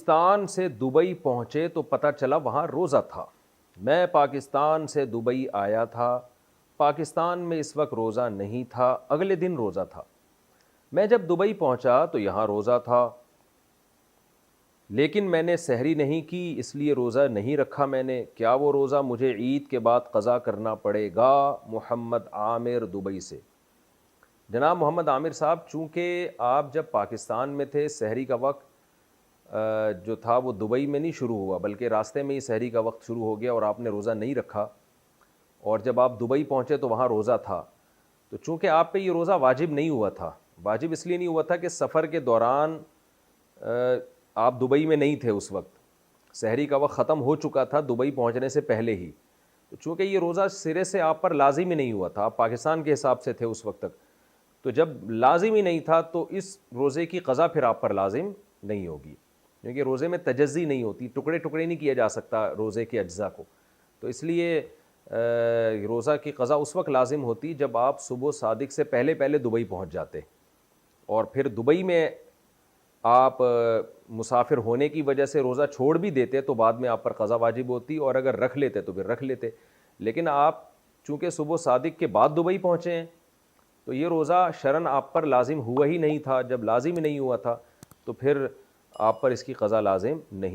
پاکستان سے دبئی پہنچے تو پتہ چلا وہاں روزہ تھا. میں پاکستان سے دبئی آیا تھا. پاکستان میں اس وقت روزہ نہیں تھا, اگلے دن روزہ تھا. میں جب دبئی پہنچا تو یہاں روزہ تھا, لیکن میں نے سحری نہیں کی, اس لیے روزہ نہیں رکھا میں نے. کیا وہ روزہ مجھے عید کے بعد قضا کرنا پڑے گا؟ محمد عامر دبئی سے. جناب محمد عامر صاحب, چونکہ آپ جب پاکستان میں تھے سحری کا وقت جو تھا وہ دبئی میں نہیں شروع ہوا, بلکہ راستے میں ہی سحری کا وقت شروع ہو گیا اور آپ نے روزہ نہیں رکھا, اور جب آپ دبئی پہنچے تو وہاں روزہ تھا. تو چونکہ آپ پہ یہ روزہ واجب نہیں ہوا تھا, واجب اس لیے نہیں ہوا تھا کہ سفر کے دوران آپ دبئی میں نہیں تھے, اس وقت سحری کا وقت ختم ہو چکا تھا دبئی پہنچنے سے پہلے ہی. تو چونکہ یہ روزہ سرے سے آپ پر لازم ہی نہیں ہوا تھا, آپ پاکستان کے حساب سے تھے اس وقت تک, تو جب لازم ہی نہیں تھا تو اس روزے کی قضا پھر آپ پر لازم نہیں ہوگی, کیونکہ روزے میں تجزی نہیں ہوتی, ٹکڑے ٹکڑے نہیں کیا جا سکتا روزے کے اجزاء کو. تو اس لیے روزہ کی قضا اس وقت لازم ہوتی جب آپ صبح صادق سے پہلے پہلے دبئی پہنچ جاتے, اور پھر دبئی میں آپ مسافر ہونے کی وجہ سے روزہ چھوڑ بھی دیتے تو بعد میں آپ پر قضا واجب ہوتی, اور اگر رکھ لیتے تو پھر رکھ لیتے. لیکن آپ چونکہ صبح صادق کے بعد دبئی پہنچے ہیں تو یہ روزہ شرعاً آپ پر لازم ہوا ہی نہیں تھا. جب لازم ہی نہیں ہوا تھا تو پھر آپ پر اس کی قضا لازم نہیں.